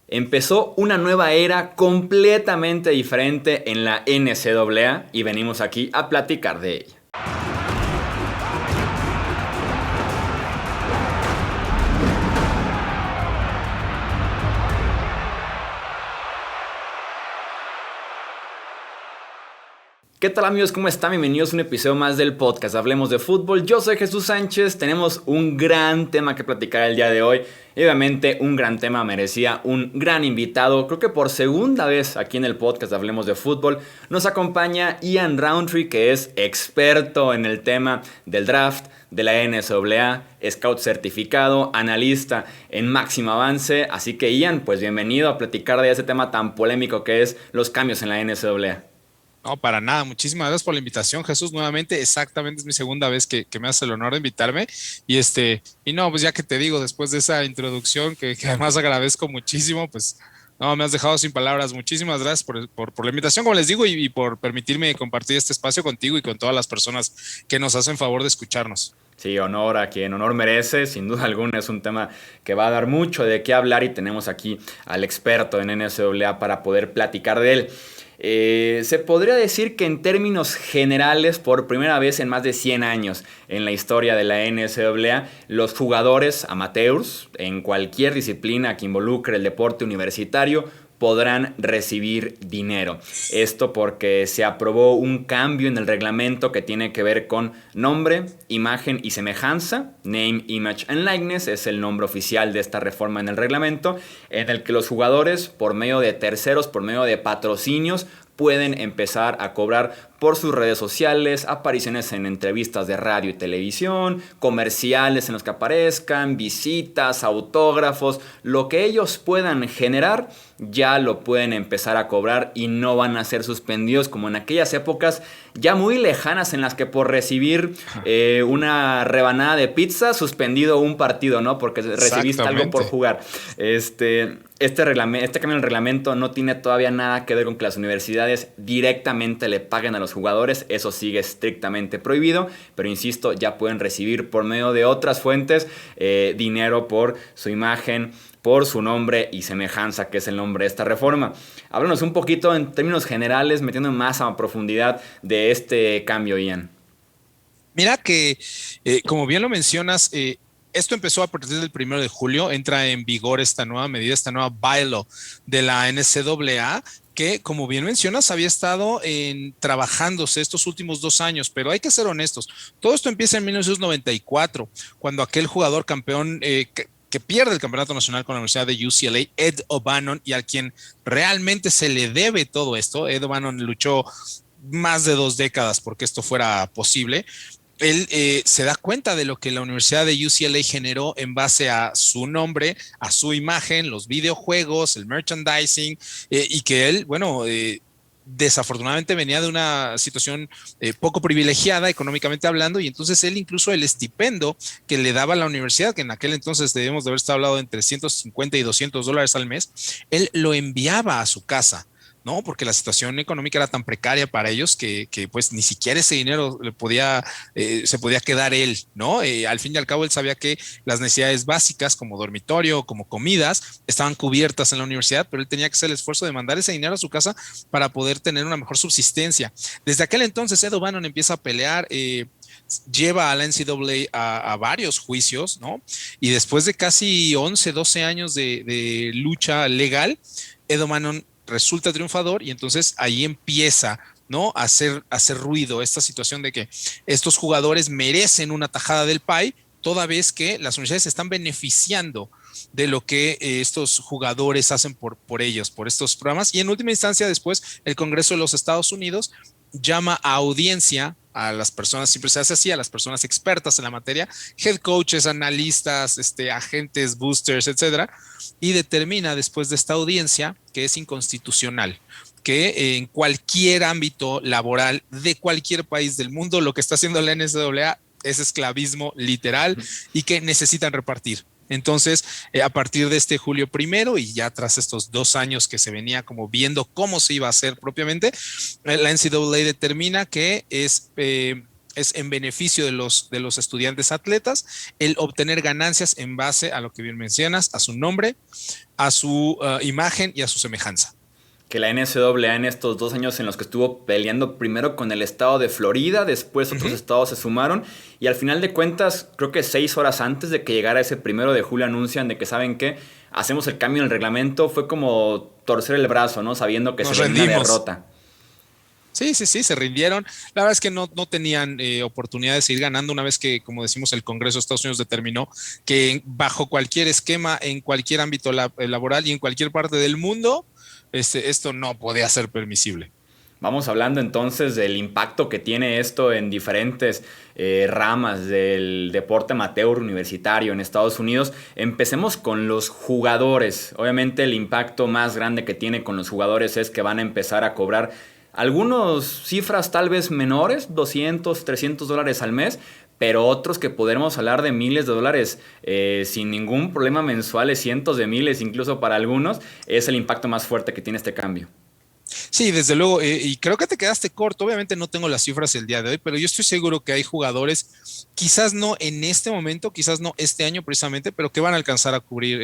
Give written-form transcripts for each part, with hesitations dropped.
Empezó una nueva era completamente diferente en la NCAA y venimos aquí a platicar de ella. ¿Qué tal amigos? ¿Cómo están? Bienvenidos a un episodio más del podcast Hablemos de Fútbol. Yo soy Jesús Sánchez, tenemos un gran tema que platicar el día de hoy. Y obviamente un gran tema merecía un gran invitado. Creo que por segunda vez aquí en el podcast Hablemos de Fútbol nos acompaña Ian Roundtree, que es experto en el tema del draft, de la NCAA, scout certificado, analista en máximo avance. Así que Ian, pues bienvenido a platicar de ese tema tan polémico que es los cambios en la NCAA. No, para nada. Muchísimas gracias por la invitación, Jesús. Nuevamente, exactamente es mi segunda vez que me hace el honor de invitarme. Y no, pues ya que te digo, después de esa introducción, que además agradezco muchísimo, pues no, me has dejado sin palabras. Muchísimas gracias por la invitación, como les digo, y por permitirme compartir este espacio contigo y con todas las personas que nos hacen favor de escucharnos. Sí, honor a quien honor merece, sin duda alguna es un tema que va a dar mucho de qué hablar y tenemos aquí al experto en NCAA para poder platicar de él. Se podría decir que en términos generales, por primera vez en más de 100 años en la historia de la NCAA, los jugadores amateurs en cualquier disciplina que involucre el deporte universitario podrán recibir dinero. Esto porque se aprobó un cambio en el reglamento que tiene que ver con nombre, imagen y semejanza. Name, Image and Likeness es el nombre oficial de esta reforma en el reglamento, en el que los jugadores, por medio de terceros, por medio de patrocinios, pueden empezar a cobrar por sus redes sociales, apariciones en entrevistas de radio y televisión, comerciales en los que aparezcan, visitas, autógrafos, lo que ellos puedan generar ya lo pueden empezar a cobrar y no van a ser suspendidos como en aquellas épocas ya muy lejanas en las que por recibir una rebanada de pizza suspendido un partido, ¿no? Porque recibiste algo por jugar. Este cambio en el reglamento no tiene todavía nada que ver con que las universidades directamente le paguen a los jugadores. Eso sigue estrictamente prohibido, pero insisto, ya pueden recibir por medio de otras fuentes dinero por su imagen, por su nombre y semejanza, que es el nombre de esta reforma. Háblanos un poquito en términos generales, metiendo más a profundidad de este cambio, Ian. Mira que, como bien lo mencionas, esto empezó a partir del 1 de julio, entra en vigor esta nueva medida, esta nueva bylaw de la NCAA, que como bien mencionas había estado trabajándose estos últimos 2 años, pero hay que ser honestos, todo esto empieza en 1994, cuando aquel jugador campeón que pierde el campeonato nacional con la Universidad de UCLA, Ed O'Bannon, y al quien realmente se le debe todo esto. Ed O'Bannon luchó más de 2 décadas porque esto fuera posible. Él se da cuenta de lo que la Universidad de UCLA generó en base a su nombre, a su imagen, los videojuegos, el merchandising, y que él, bueno, desafortunadamente venía de una situación poco privilegiada económicamente hablando, y entonces él incluso el estipendio que le daba la universidad, que en aquel entonces debemos de haber estado hablando de entre 150 y $200 al mes, él lo enviaba a su casa. ¿No? Porque la situación económica era tan precaria para ellos que pues ni siquiera ese dinero se podía quedar él, ¿no? Al fin y al cabo él sabía que las necesidades básicas como dormitorio, como comidas, estaban cubiertas en la universidad, pero él tenía que hacer el esfuerzo de mandar ese dinero a su casa para poder tener una mejor subsistencia. Desde aquel entonces Ed O'Bannon empieza a pelear, lleva a la NCAA a varios juicios, ¿no? Y después de casi 11, 12 años de lucha legal, Ed O'Bannon resulta triunfador y entonces ahí empieza, ¿no? A hacer ruido esta situación de que estos jugadores merecen una tajada del pay, toda vez que las universidades se están beneficiando de lo que estos jugadores hacen por ellos, por estos programas. Y en última instancia, después, el Congreso de los Estados Unidos llama a audiencia a las personas, siempre se hace así, a las personas expertas en la materia, head coaches, analistas, agentes, boosters, etcétera, y determina después de esta audiencia que es inconstitucional, que en cualquier ámbito laboral de cualquier país del mundo lo que está haciendo la NCAA es esclavismo literal y que necesitan repartir. Entonces, a partir de este julio 1 y ya tras estos 2 años que se venía como viendo cómo se iba a hacer propiamente, la NCAA determina que es es en beneficio de los estudiantes atletas el obtener ganancias en base a lo que bien mencionas, a su nombre, a su imagen y a su semejanza. Que la NCAA en estos 2 años en los que estuvo peleando primero con el estado de Florida, después otros estados se sumaron y al final de cuentas, creo que 6 horas antes de que llegara ese 1 de julio anuncian de que ¿saben qué? Hacemos el cambio en el reglamento. Fue como torcer el brazo, ¿no? Sabiendo que Nos se venía una rendimos. derrota. Sí, sí, sí, se rindieron. La verdad es que no tenían oportunidad de seguir ganando una vez que, como decimos, el Congreso de Estados Unidos determinó que bajo cualquier esquema, en cualquier ámbito laboral y en cualquier parte del mundo, esto no podía ser permisible. Vamos hablando entonces del impacto que tiene esto en diferentes ramas del deporte amateur universitario en Estados Unidos. Empecemos con los jugadores. Obviamente el impacto más grande que tiene con los jugadores es que van a empezar a cobrar algunas cifras tal vez menores, $200, $300 al mes, pero otros que podremos hablar de miles de dólares sin ningún problema mensuales, cientos de miles incluso para algunos, es el impacto más fuerte que tiene este cambio. Sí, desde luego, y creo que te quedaste corto. Obviamente no tengo las cifras el día de hoy, pero yo estoy seguro que hay jugadores, quizás no en este momento, quizás no este año precisamente, pero que van a alcanzar a cubrir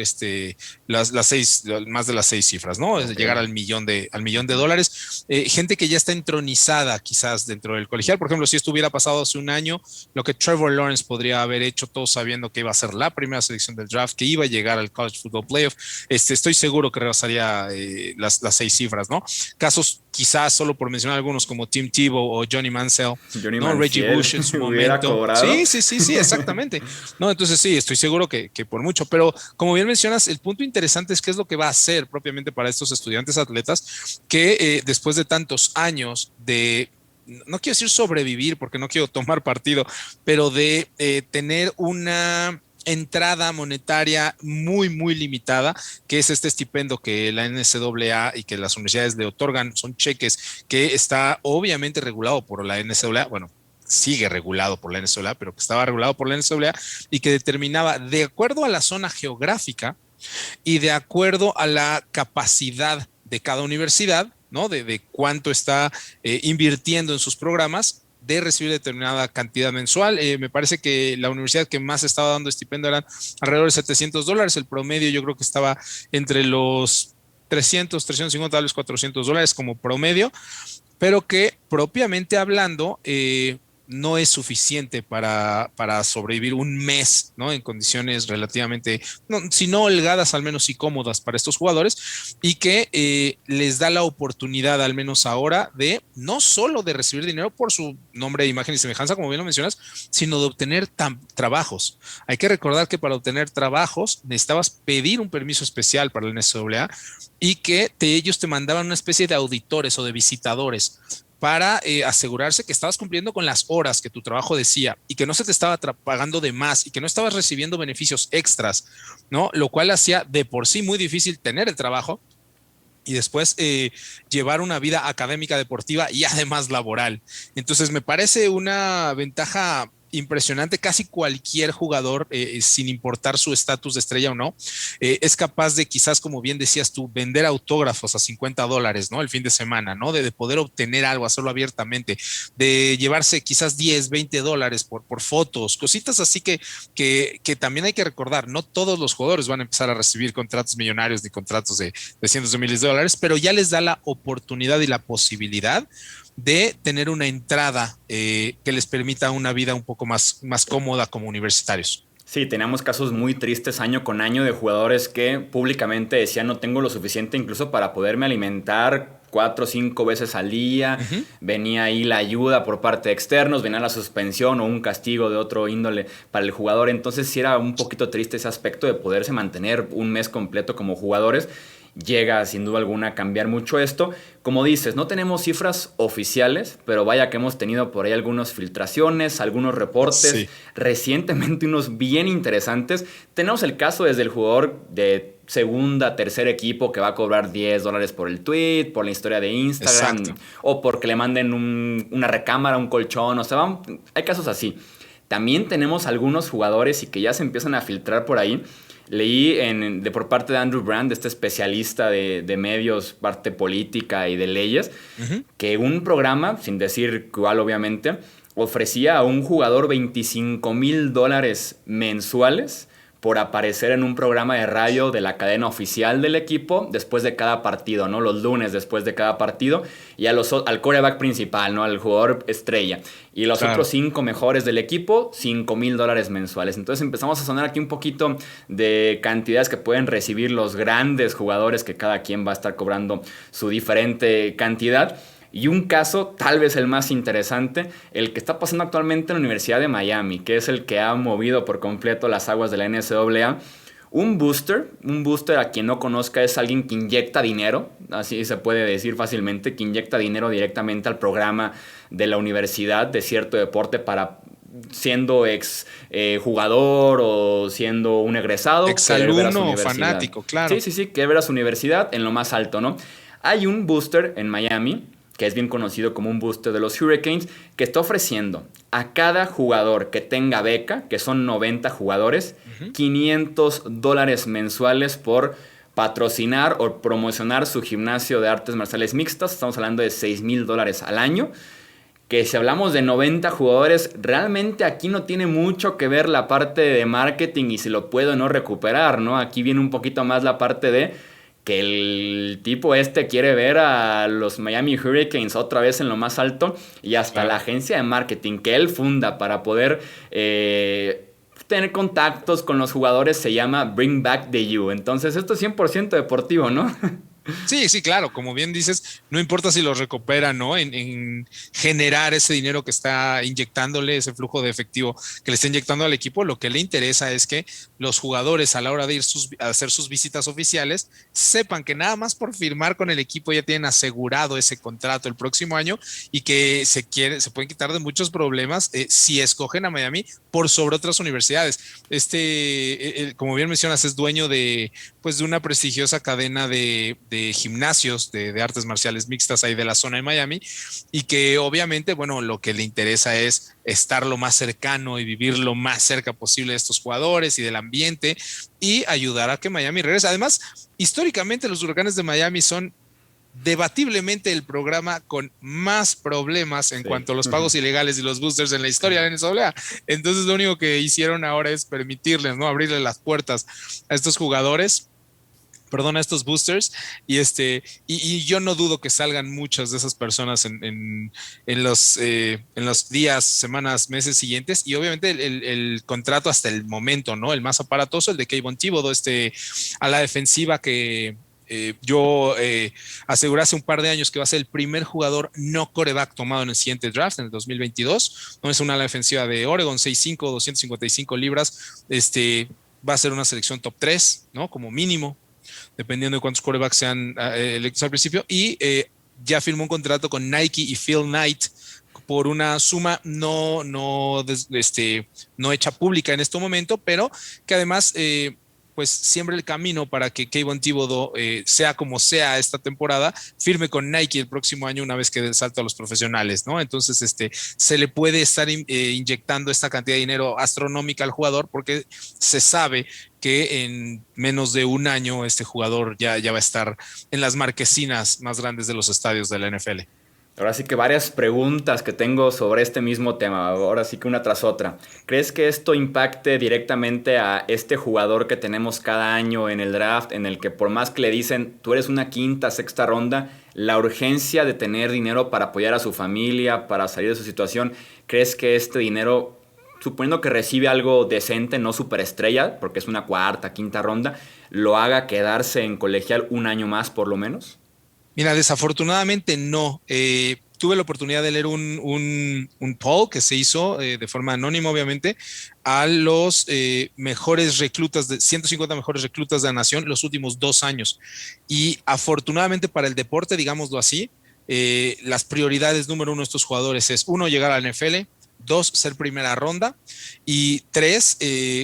más de las 6 cifras, ¿no? Es Okay. llegar al millón de dólares. Gente que ya está entronizada quizás dentro del colegial. Por ejemplo, si esto hubiera pasado hace un año, lo que Trevor Lawrence podría haber hecho, todos sabiendo que iba a ser la primera selección del draft, que iba a llegar al College Football Playoff, estoy seguro que rebasaría las 6 cifras, ¿no? Casos quizás solo por mencionar algunos como Tim Tebow o Johnny Manziel, Johnny ¿no? Reggie Manziel Bush en su hubiera momento. cobrado. Sí, sí, sí, sí, exactamente. No, entonces sí, estoy seguro que por mucho, pero como bien mencionas, el punto interesante es qué es lo que va a hacer propiamente para estos estudiantes atletas que después de tantos años de no quiero decir sobrevivir porque no quiero tomar partido, pero de tener una entrada monetaria muy, muy limitada, que es este estipendio que la NCAA y que las universidades le otorgan, son cheques que está obviamente regulado por la NCAA, bueno, sigue regulado por la NCAA, pero que estaba regulado por la NCAA y que determinaba de acuerdo a la zona geográfica y de acuerdo a la capacidad de cada universidad, ¿no? De cuánto está invirtiendo en sus programas, de recibir determinada cantidad mensual. Me parece que la universidad que más estaba dando estipendio eran alrededor de $700. El promedio yo creo que estaba entre los 350, tal vez $400 como promedio, pero que propiamente hablando, no es suficiente para sobrevivir un mes, ¿no? En condiciones relativamente, no, si no holgadas, al menos sí cómodas para estos jugadores y que les da la oportunidad, al menos ahora, de no solo de recibir dinero por su nombre, imagen y semejanza, como bien lo mencionas, sino de obtener trabajos. Hay que recordar que para obtener trabajos necesitabas pedir un permiso especial para la NCAA y que ellos te mandaban una especie de auditores o de visitadores para asegurarse que estabas cumpliendo con las horas que tu trabajo decía y que no se te estaba pagando de más y que no estabas recibiendo beneficios extras, ¿no? Lo cual hacía de por sí muy difícil tener el trabajo y después llevar una vida académica, deportiva y además laboral. Entonces me parece una ventaja impresionante. Casi cualquier jugador, sin importar su estatus de estrella o no, es capaz de quizás, como bien decías tú, vender autógrafos a $50, ¿no? El fin de semana, ¿no? De poder obtener algo, hacerlo abiertamente, de llevarse quizás 10, $20 por fotos, cositas así que también hay que recordar, no todos los jugadores van a empezar a recibir contratos millonarios ni contratos de cientos de miles de dólares, pero ya les da la oportunidad y la posibilidad de tener una entrada que les permita una vida un poco más cómoda como universitarios. Sí, tenemos casos muy tristes año con año de jugadores que públicamente decían no tengo lo suficiente incluso para poderme alimentar 4 o 5 veces al día. Uh-huh. Venía ahí la ayuda por parte de externos, venía la suspensión o un castigo de otro índole para el jugador. Entonces sí era un poquito triste ese aspecto de poderse mantener un mes completo como jugadores. Llega sin duda alguna a cambiar mucho esto. Como dices, no tenemos cifras oficiales, pero vaya que hemos tenido por ahí algunas filtraciones, algunos reportes, Sí. recientemente unos bien interesantes. Tenemos el caso desde el jugador de segunda, tercer equipo que va a cobrar $10 por el tweet, por la historia de Instagram, Exacto. o porque le manden una recámara, un colchón, o sea, hay casos así. También tenemos algunos jugadores y que ya se empiezan a filtrar por ahí. Leí por parte de Andrew Brand, este especialista de medios, parte política y de leyes, Uh-huh. que un programa, sin decir cuál obviamente, ofrecía a un jugador $25,000 mensuales por aparecer en un programa de radio de la cadena oficial del equipo después de cada partido, ¿no? Los lunes después de cada partido, y al quarterback principal, ¿no? Al jugador estrella. Y los otros 5 mejores del equipo, $5,000 mensuales. Entonces empezamos a sonar aquí un poquito de cantidades que pueden recibir los grandes jugadores, que cada quien va a estar cobrando su diferente cantidad. Y un caso, tal vez el más interesante, el que está pasando actualmente en la Universidad de Miami, que es el que ha movido por completo las aguas de la NCAA. Un booster a quien no conozca, es alguien que inyecta dinero, así se puede decir fácilmente, que inyecta dinero directamente al programa de la universidad de cierto deporte para, siendo ex jugador o siendo un egresado, exalumno o fanático, claro. Sí, que ver a su universidad en lo más alto, ¿no? Hay un booster en Miami que es bien conocido como un booster de los Hurricanes, que está ofreciendo a cada jugador que tenga beca, que son 90 jugadores, $500 mensuales por patrocinar o promocionar su gimnasio de artes marciales mixtas. Estamos hablando de $6,000 al año. Que si hablamos de 90 jugadores, realmente aquí no tiene mucho que ver la parte de marketing y si lo puedo o no recuperar, ¿no? Aquí viene un poquito más la parte de que el tipo quiere ver a los Miami Hurricanes otra vez en lo más alto, y hasta la agencia de marketing que él funda para poder tener contactos con los jugadores se llama Bring Back the U. Entonces esto es 100% deportivo, ¿no? Sí, claro, como bien dices, no importa si lo recupera, ¿no? En generar ese dinero que está inyectándole, ese flujo de efectivo que le está inyectando al equipo, lo que le interesa es que los jugadores a la hora de ir a hacer sus visitas oficiales sepan que nada más por firmar con el equipo ya tienen asegurado ese contrato el próximo año, y que se pueden quitar de muchos problemas si escogen a Miami por sobre otras universidades. Como bien mencionas, es dueño de una prestigiosa cadena de gimnasios de artes marciales mixtas ahí de la zona de Miami, y que obviamente, bueno, lo que le interesa es estar lo más cercano y vivir lo más cerca posible de estos jugadores y del ambiente, y ayudar a que Miami regrese. Además, históricamente los Huracanes de Miami son debatiblemente el programa con más problemas en cuanto a los pagos ilegales y los boosters en la historia de la NCAA. Entonces lo único que hicieron ahora es permitirles, ¿no? Abrirle las puertas a estos jugadores, a estos boosters, y yo no dudo que salgan muchas de esas personas en los días, semanas, meses siguientes. Y obviamente el contrato hasta el momento, ¿no? El más aparatoso, el de Kayvon Thibodeau, a la defensiva, que yo aseguré hace un par de años que va a ser el primer jugador no quarterback tomado en el siguiente draft, en el 2022. No es una ala defensiva de Oregon, 6'5", 255 libras. Va a ser una selección top 3, ¿no? Como mínimo, dependiendo de cuántos quarterbacks sean electos al principio. Y ya firmó un contrato con Nike y Phil Knight por una suma no hecha pública en este momento, pero que además pues siembra el camino para que Kayvon Thibodeau, sea como sea esta temporada, firme con Nike el próximo año una vez que dé el salto a los profesionales, ¿no? Entonces se le puede estar inyectando esta cantidad de dinero astronómica al jugador, porque se sabe que en menos de un año este jugador ya va a estar en las marquesinas más grandes de los estadios de la NFL. Ahora sí que varias preguntas que tengo sobre este mismo tema, ahora sí que una tras otra. ¿Crees que esto impacte directamente a este jugador que tenemos cada año en el draft, en el que por más que le dicen tú eres una quinta, sexta ronda, la urgencia de tener dinero para apoyar a su familia, para salir de su situación, crees que este dinero, suponiendo que recibe algo decente, no superestrella, porque es una cuarta, quinta ronda, lo haga quedarse en colegial un año más por lo menos? Mira, desafortunadamente no. Tuve la oportunidad de leer un poll que se hizo de forma anónima, obviamente, a los mejores reclutas, 150 mejores reclutas de la nación los últimos 2 años. Y afortunadamente para el deporte, digámoslo así, las prioridades número 1 de estos jugadores es: 1, llegar a la NFL; 2, ser primera ronda; y 3,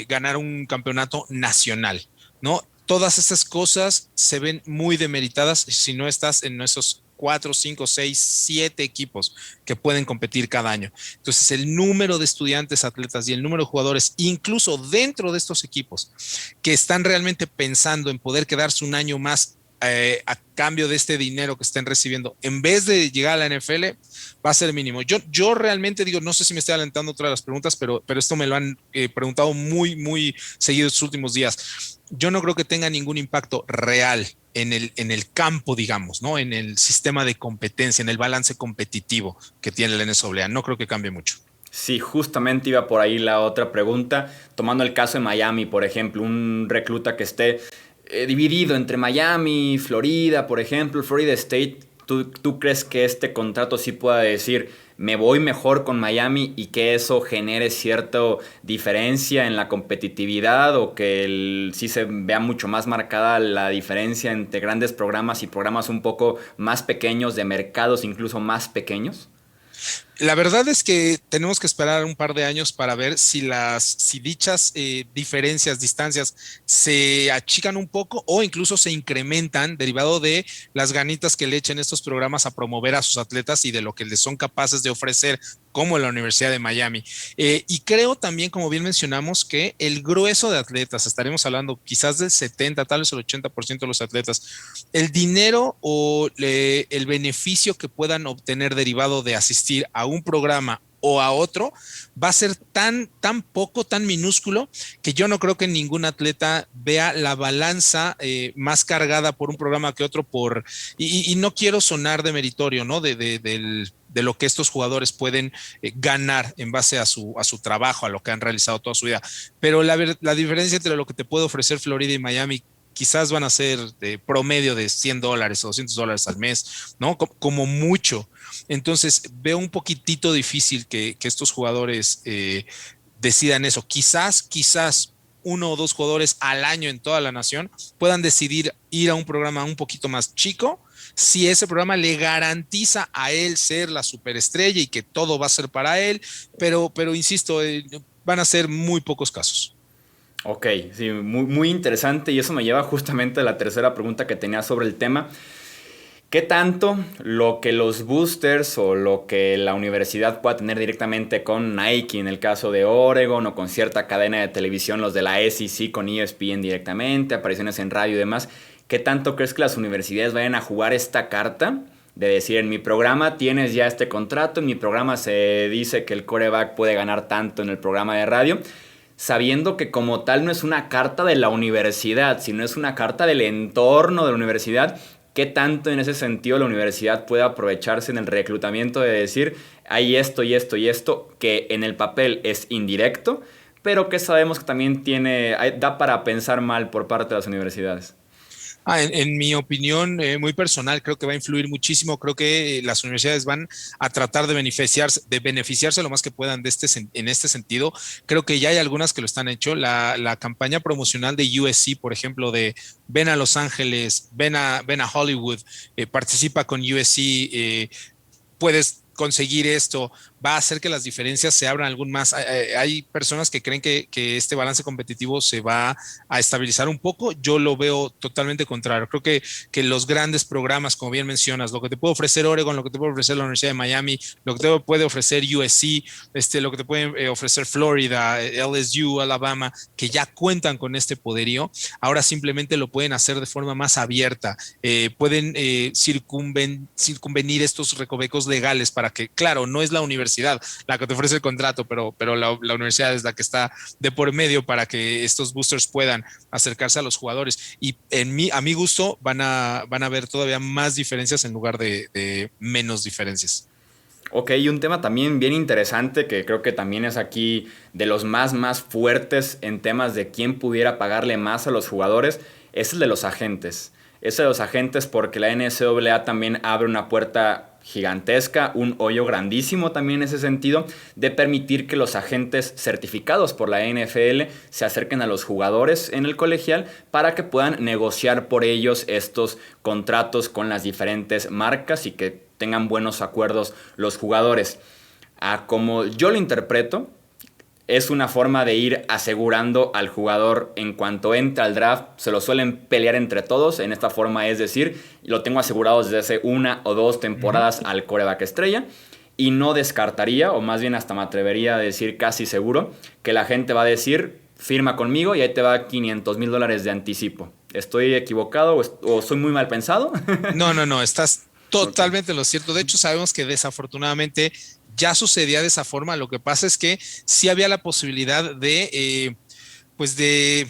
ganar un campeonato nacional, ¿no? Todas esas cosas se ven muy demeritadas si no estás en esos 4, 5, 6, 7 equipos que pueden competir cada año. Entonces, el número de estudiantes, atletas y el número de jugadores, incluso dentro de estos equipos, que están realmente pensando en poder quedarse un año más a cambio de este dinero que estén recibiendo, en vez de llegar a la NFL, va a ser mínimo. Yo realmente digo, no sé si me estoy adelantando otra de las preguntas, pero esto me lo han preguntado muy, muy seguido estos últimos días. Yo no creo que tenga ningún impacto real en el campo, digamos, ¿no? En el sistema de competencia, en el balance competitivo que tiene la NCAA. No creo que cambie mucho. Sí, justamente iba por ahí la otra pregunta. Tomando el caso de Miami, por ejemplo, un recluta que esté dividido entre Miami, Florida, por ejemplo, Florida State. ¿Tú crees que este contrato sí pueda decir, me voy mejor con Miami y que eso genere cierta diferencia en la competitividad o que sí se vea mucho más marcada la diferencia entre grandes programas y programas un poco más pequeños, de mercados incluso más pequeños? La verdad es que tenemos que esperar un par de años para ver si dichas diferencias, distancias se achican un poco o incluso se incrementan derivado de las ganitas que le echen estos programas a promover a sus atletas y de lo que les son capaces de ofrecer como la Universidad de Miami. Y creo también, como bien mencionamos, que el grueso de atletas, estaremos hablando quizás del 70, tal vez el 80% de los atletas, el dinero o el beneficio que puedan obtener derivado de asistir a un programa o a otro va a ser tan poco, tan minúsculo, que yo no creo que ningún atleta vea la balanza más cargada por un programa que otro y no quiero sonar de meritorio, ¿no? De lo que estos jugadores pueden ganar en base a su trabajo, a lo que han realizado toda su vida. Pero la diferencia entre lo que te puede ofrecer Florida y Miami quizás van a ser de promedio de $100 o $200 al mes, ¿no? Como mucho. Entonces, veo un poquitito difícil que estos jugadores decidan eso. Quizás uno o dos jugadores al año en toda la nación puedan decidir ir a un programa un poquito más chico si ese programa le garantiza a él ser la superestrella y que todo va a ser para él, pero insisto, van a ser muy pocos casos. Ok, sí, muy, muy interesante y eso me lleva justamente a la tercera pregunta que tenía sobre el tema. ¿Qué tanto lo que los boosters o lo que la universidad pueda tener directamente con Nike en el caso de Oregon o con cierta cadena de televisión, los de la SEC con ESPN directamente, apariciones en radio y demás, qué tanto crees que las universidades vayan a jugar esta carta de decir, en mi programa tienes ya este contrato, en mi programa se dice que el quarterback puede ganar tanto en el programa de radio, sabiendo que como tal no es una carta de la universidad, sino es una carta del entorno de la universidad? ¿Qué tanto en ese sentido la universidad puede aprovecharse en el reclutamiento de decir, hay esto y esto y esto, que en el papel es indirecto, pero que sabemos que también da para pensar mal por parte de las universidades? En mi opinión muy personal, creo que va a influir muchísimo. Creo que las universidades van a tratar de beneficiarse lo más que puedan en este sentido. Creo que ya hay algunas que lo están hecho. La campaña promocional de USC, por ejemplo, de ven a Los Ángeles, ven a Hollywood, participa con USC, puedes conseguir esto, va a hacer que las diferencias se abran algún más. Hay personas que creen que este balance competitivo se va a estabilizar un poco. Yo lo veo totalmente contrario. Creo que los grandes programas, como bien mencionas, lo que te puede ofrecer Oregon, lo que te puede ofrecer la Universidad de Miami, lo que te puede ofrecer USC, lo que te puede ofrecer Florida, LSU, Alabama, que ya cuentan con este poderío, ahora simplemente lo pueden hacer de forma más abierta. Pueden circunvenir estos recovecos legales para que, claro, no es la universidad la que te ofrece el contrato, pero la universidad es la que está de por medio para que estos boosters puedan acercarse a los jugadores. Y a mi gusto van a ver todavía más diferencias en lugar de menos diferencias. Ok, y un tema también bien interesante que creo que también es aquí de los más fuertes en temas de quién pudiera pagarle más a los jugadores, es el de los agentes. Es el de los agentes porque la NCAA también abre una puerta gigantesca, un hoyo grandísimo también en ese sentido, de permitir que los agentes certificados por la NFL se acerquen a los jugadores en el colegial para que puedan negociar por ellos estos contratos con las diferentes marcas y que tengan buenos acuerdos los jugadores. Como yo lo interpreto, es una forma de ir asegurando al jugador en cuanto entra al draft. Se lo suelen pelear entre todos en esta forma, es decir, lo tengo asegurado desde hace 1 o 2 temporadas al quarterback estrella. Y no descartaría, o más bien hasta me atrevería a decir casi seguro, que la gente va a decir, firma conmigo y ahí te va $500,000 de anticipo. ¿Estoy equivocado o soy muy mal pensado? No, estás Ok. totalmente en lo cierto. De hecho, sabemos que desafortunadamente ya sucedía de esa forma. Lo que pasa es que sí había la posibilidad pues de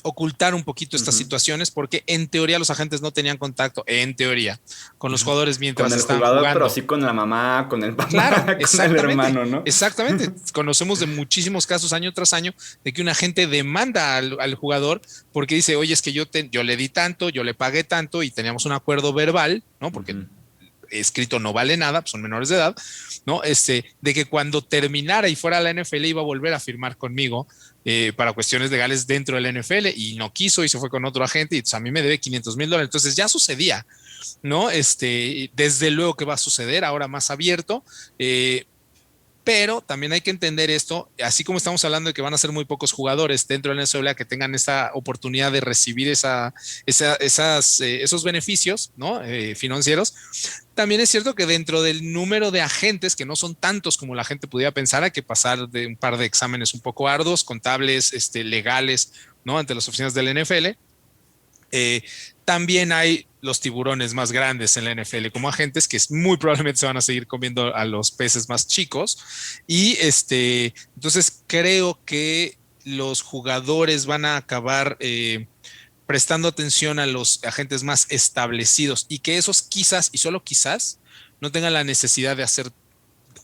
ocultar un poquito estas Ujú. situaciones porque en teoría los agentes no tenían contacto, en teoría, con los jugadores Con mientras el estaban jugador, pero jugando. sí con la mamá, con el Claro, papá, con el exactamente, hermano, ¿no? exactamente. Conocemos de muchísimos casos año tras año de que un agente demanda al jugador porque dice, oye, es que yo le di tanto, yo le pagué tanto y teníamos un acuerdo verbal, ¿no? Porque Ujú. escrito no vale nada, pues son menores de edad, ¿no? De que cuando terminara y fuera a la NFL iba a volver a firmar conmigo para cuestiones legales dentro de la NFL y no quiso y se fue con otro agente y pues, a mí me debe $500,000. Entonces ya sucedía, ¿no? Desde luego que va a suceder ahora más abierto. Pero también hay que entender esto, así como estamos hablando de que van a ser muy pocos jugadores dentro de la NCAA que tengan esa oportunidad de recibir esos beneficios, ¿no? Financieros. También es cierto que dentro del número de agentes, que no son tantos como la gente pudiera pensar, hay que pasar de un par de exámenes un poco arduos, contables, legales, ¿no? Ante las oficinas del NFL. Eh, También hay los tiburones más grandes en la NFL como agentes que muy probablemente se van a seguir comiendo a los peces más chicos. Y entonces creo que los jugadores van a acabar prestando atención a los agentes más establecidos y que esos quizás y solo quizás no tengan la necesidad de hacer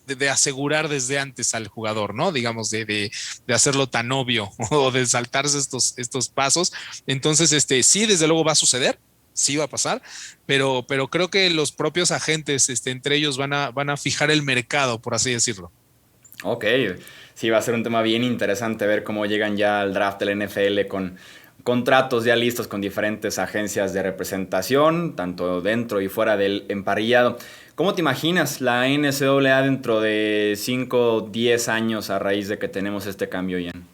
de asegurar desde antes al jugador, ¿no? Digamos, de hacerlo tan obvio o de saltarse estos pasos. Entonces, sí, desde luego va a suceder, sí va a pasar, pero creo que los propios agentes, entre ellos van a fijar el mercado, por así decirlo. Ok, sí, va a ser un tema bien interesante ver cómo llegan ya al draft del NFL con contratos ya listos con diferentes agencias de representación, tanto dentro y fuera del emparrillado. ¿Cómo te imaginas la NCAA dentro de 5 o 10 años a raíz de que tenemos este cambio, Ian?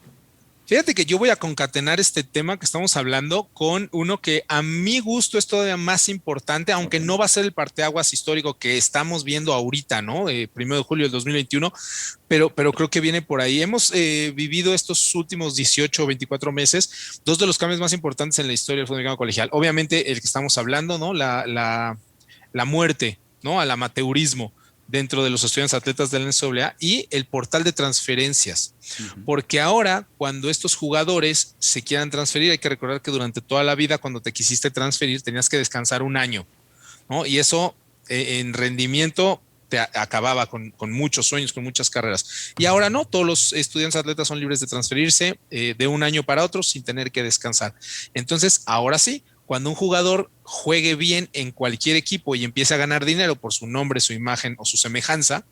Fíjate que yo voy a concatenar este tema que estamos hablando con uno que a mi gusto es todavía más importante, Ok. aunque no va a ser el parteaguas histórico que estamos viendo ahorita, ¿no? 1 de julio del 2021, pero creo que viene por ahí. Hemos vivido estos últimos 18 o 24 meses, dos de los cambios más importantes en la historia del fútbol americano colegial. Obviamente el que estamos hablando, ¿no? La muerte, ¿no? Al amateurismo dentro de los estudiantes atletas del NCAA y el portal de transferencias. Ujú. Porque ahora, cuando estos jugadores se quieran transferir, hay que recordar que durante toda la vida, cuando te quisiste transferir, tenías que descansar un año, ¿no? Y eso en rendimiento te acababa con muchos sueños, con muchas carreras. Y ahora no, todos los estudiantes atletas son libres de transferirse de un año para otro sin tener que descansar. Entonces, ahora sí, cuando un jugador juegue bien en cualquier equipo y empiece a ganar dinero por su nombre, su imagen o su semejanza,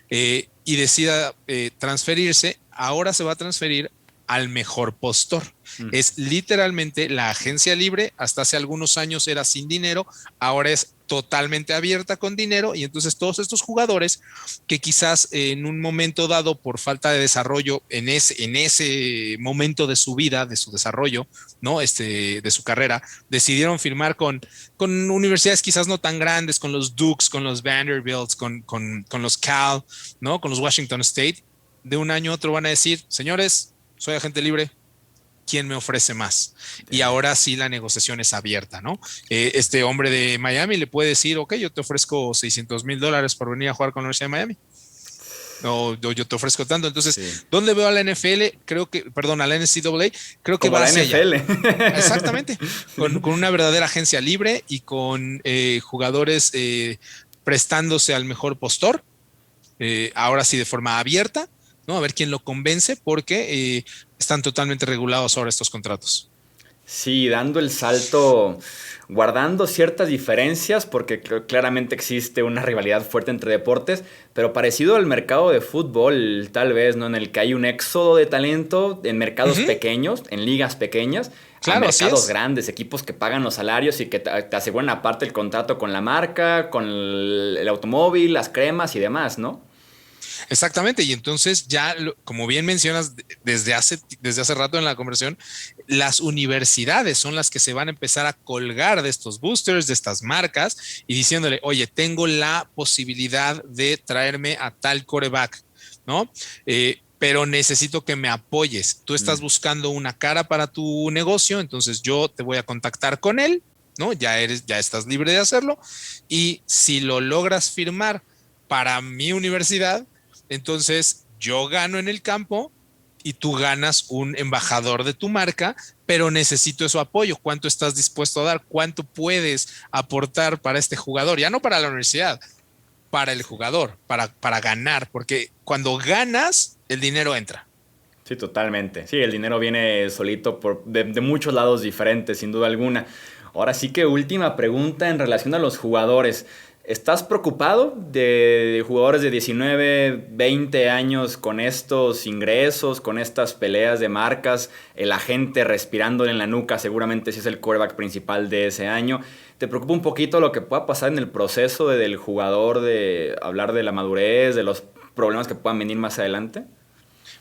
y decida transferirse, ahora se va a transferir al mejor postor. Mm. Es literalmente la agencia libre, hasta hace algunos años era sin dinero, ahora es totalmente abierta con dinero y entonces todos estos jugadores que quizás en un momento dado por falta de desarrollo en ese momento de su vida, de su desarrollo, ¿no? De su carrera, decidieron firmar con universidades quizás no tan grandes, con los Dukes, con los Vanderbilts, con los Cal, ¿no? Con los Washington State, de un año a otro van a decir, señores, soy agente libre, ¿quién me ofrece más? Y Ya. ahora sí la negociación es abierta, ¿no? Este hombre de Miami le puede decir, ok, yo te ofrezco $600,000 por venir a jugar con la Universidad de Miami. O yo te ofrezco tanto. Sí. Entonces, ¿dónde veo a la NFL? Creo que, perdón, a la NCAA, creo que Como va la hacia allá. NFL. Exactamente, con una verdadera agencia libre y con jugadores prestándose al mejor postor, ahora sí de forma abierta, ¿no? A ver quién lo convence, porque están totalmente regulados ahora estos contratos. Sí, dando el salto, guardando ciertas diferencias, porque claramente existe una rivalidad fuerte entre deportes, pero parecido al mercado de fútbol, tal vez, ¿no? En el que hay un éxodo de talento en mercados Ujú, pequeños, en ligas pequeñas, a claro, así mercados es. grandes, equipos que pagan los salarios y que te aseguran aparte el contrato con la marca, con el automóvil, las cremas y demás, ¿no? Exactamente, y entonces ya, como bien mencionas desde hace rato en la conversación, las universidades son las que se van a empezar a colgar de estos boosters, de estas marcas, y diciéndole, oye, tengo la posibilidad de traerme a tal coreback, ¿no? pero necesito que me apoyes. Tú estás buscando una cara para tu negocio, entonces yo te voy a contactar con él, ¿no? Ya estás libre de hacerlo. Y si lo logras firmar para mi universidad, entonces yo gano en el campo y tú ganas un embajador de tu marca, pero necesito su apoyo. ¿Cuánto estás dispuesto a dar? ¿Cuánto puedes aportar para este jugador? Ya no para la universidad, para el jugador, para ganar, porque cuando ganas, el dinero entra. Sí, totalmente. Sí, el dinero viene solito de muchos lados diferentes, sin duda alguna. Ahora sí que última pregunta en relación a los jugadores. ¿Estás preocupado de jugadores de 19, 20 años con estos ingresos, con estas peleas de marcas, el agente respirándole en la nuca, seguramente si es el quarterback principal de ese año? ¿Te preocupa un poquito lo que pueda pasar en el proceso del jugador, de hablar de la madurez, de los problemas que puedan venir más adelante?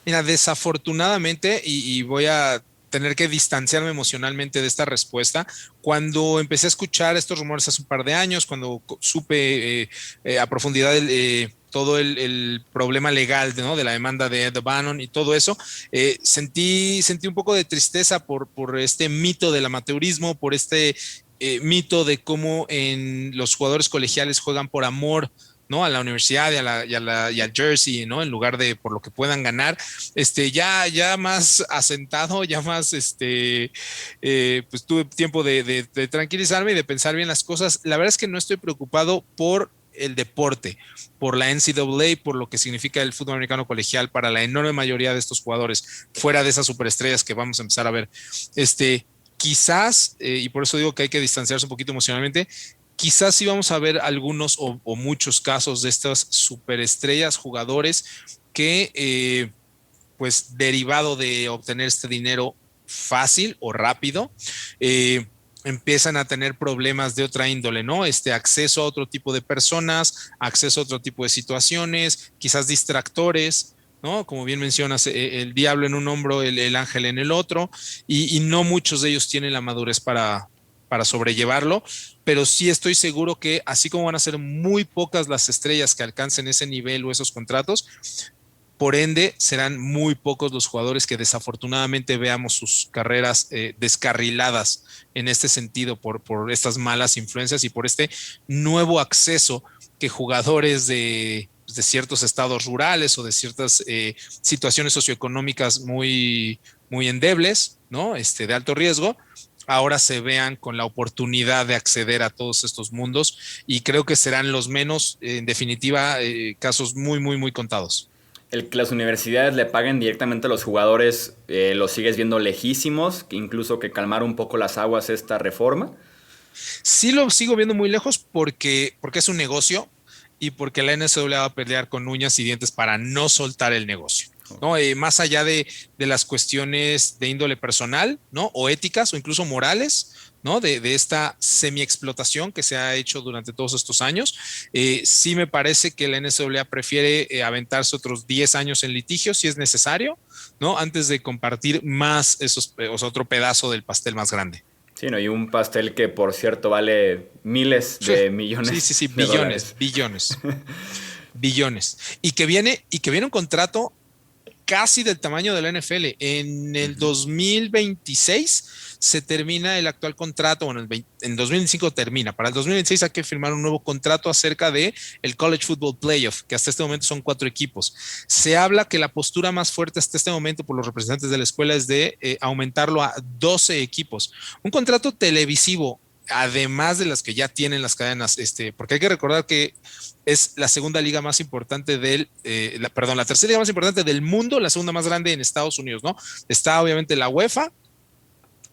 Mira, desafortunadamente, y voy a tener que distanciarme emocionalmente de esta respuesta. Cuando empecé a escuchar estos rumores hace un par de años, cuando supe a profundidad todo el problema legal ¿no? de la demanda de Ed Bannon y todo eso, sentí un poco de tristeza por este mito del amateurismo, por este mito de cómo en los jugadores colegiales juegan por amor, ¿no? A la universidad y al jersey, ¿no? En lugar de por lo que puedan ganar, ya más asentado, ya más, pues tuve tiempo de tranquilizarme y de pensar bien las cosas. La verdad es que no estoy preocupado por el deporte, por la NCAA, por lo que significa el fútbol americano colegial para la enorme mayoría de estos jugadores, fuera de esas superestrellas que vamos a empezar a ver. Quizás, y por eso digo que hay que distanciarse un poquito emocionalmente, quizás sí vamos a ver algunos o muchos casos de estas superestrellas, jugadores que, pues, derivado de obtener este dinero fácil o rápido, empiezan a tener problemas de otra índole, ¿no? Acceso a otro tipo de personas, acceso a otro tipo de situaciones, quizás distractores, ¿no? Como bien mencionas, el diablo en un hombro, el ángel en el otro, y no muchos de ellos tienen la madurez para sobrellevarlo, pero sí estoy seguro que así como van a ser muy pocas las estrellas que alcancen ese nivel o esos contratos, por ende serán muy pocos los jugadores que desafortunadamente veamos sus carreras descarriladas en este sentido por estas malas influencias y por este nuevo acceso que jugadores de ciertos estados rurales o de ciertas situaciones socioeconómicas muy endebles, ¿no? De alto riesgo, ahora se vean con la oportunidad de acceder a todos estos mundos y creo que serán los menos, en definitiva, casos muy contados. El que las universidades le paguen directamente a los jugadores, ¿lo sigues viendo lejísimos? Incluso que calmar un poco las aguas esta reforma. Sí lo sigo viendo muy lejos porque es un negocio y porque la NCAA va a pelear con uñas y dientes para no soltar el negocio. ¿No? Más allá de las cuestiones de índole personal, ¿no? O éticas o incluso morales, ¿no? De esta semi-explotación que se ha hecho durante todos estos años. Sí me parece que la NCAA prefiere aventarse otros 10 años en litigio si es necesario, ¿no? Antes de compartir más otro pedazo del pastel más grande. Sí, ¿no? Y un pastel que, por cierto, vale miles Sí, de millones sí, de dólares. Billones. Y que viene un contrato casi del tamaño de la NFL. En el 2026 se termina el actual contrato, bueno, en 2025 termina. Para el 2026 hay que firmar un nuevo contrato acerca de el College Football Playoff, que hasta este momento son 4 equipos. Se habla que la postura más fuerte hasta este momento por los representantes de la escuela es de aumentarlo a 12 equipos. Un contrato televisivo, además de las que ya tienen las cadenas, porque hay que recordar que es la segunda liga más importante la tercera liga más importante del mundo, la segunda más grande en Estados Unidos, ¿no? Está obviamente la UEFA,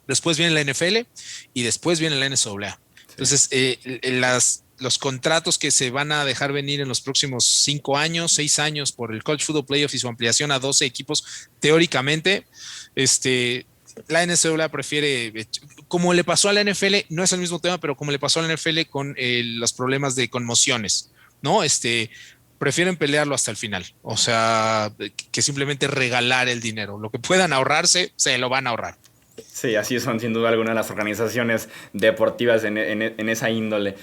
después viene la NFL y después viene la NCAA. Entonces, los contratos que se van a dejar venir en los próximos 5 años, 6 años por el College Football Playoff y su ampliación a 12 equipos, teóricamente, la NCAA prefiere, como le pasó a la NFL, no es el mismo tema, pero como le pasó a la NFL con los problemas de conmociones, ¿no? Prefieren pelearlo hasta el final, o sea, que simplemente regalar el dinero. Lo que puedan ahorrarse, se lo van a ahorrar. Sí, así son sin duda alguna las organizaciones deportivas en esa índole.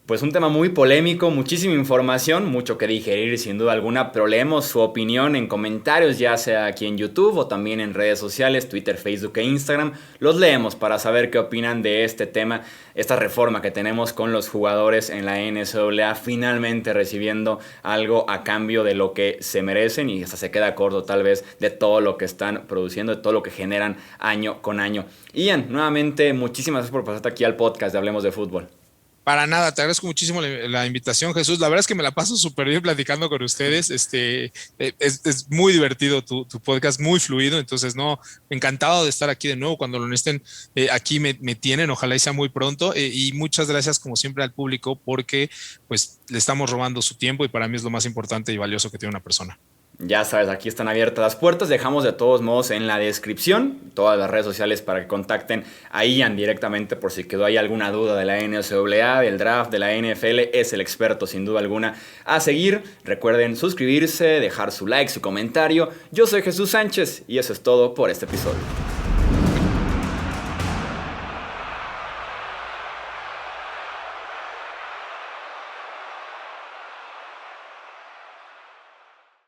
Pues un tema muy polémico, muchísima información, mucho que digerir sin duda alguna, pero leemos su opinión en comentarios, ya sea aquí en YouTube o también en redes sociales, Twitter, Facebook e Instagram. Los leemos para saber qué opinan de este tema, esta reforma que tenemos con los jugadores en la NCAA finalmente recibiendo algo a cambio de lo que se merecen y hasta se queda corto tal vez de todo lo que están produciendo, de todo lo que generan año con año. Ian, nuevamente muchísimas gracias por pasarte aquí al podcast de Hablemos de Fútbol. Para nada, te agradezco muchísimo la invitación, Jesús. La verdad es que me la paso súper bien platicando con ustedes. Es muy divertido tu podcast, muy fluido. Entonces, no, encantado de estar aquí de nuevo. Cuando lo necesiten, aquí me tienen. Ojalá y sea muy pronto. Y muchas gracias, como siempre, al público, porque pues le estamos robando su tiempo y para mí es lo más importante y valioso que tiene una persona. Ya sabes, aquí están abiertas las puertas. Dejamos de todos modos en la descripción todas las redes sociales para que contacten a Ian directamente por si quedó ahí alguna duda de la NCAA, del draft, de la NFL. Es el experto sin duda alguna a seguir. Recuerden suscribirse, dejar su like, su comentario. Yo soy Jesús Sánchez y eso es todo por este episodio.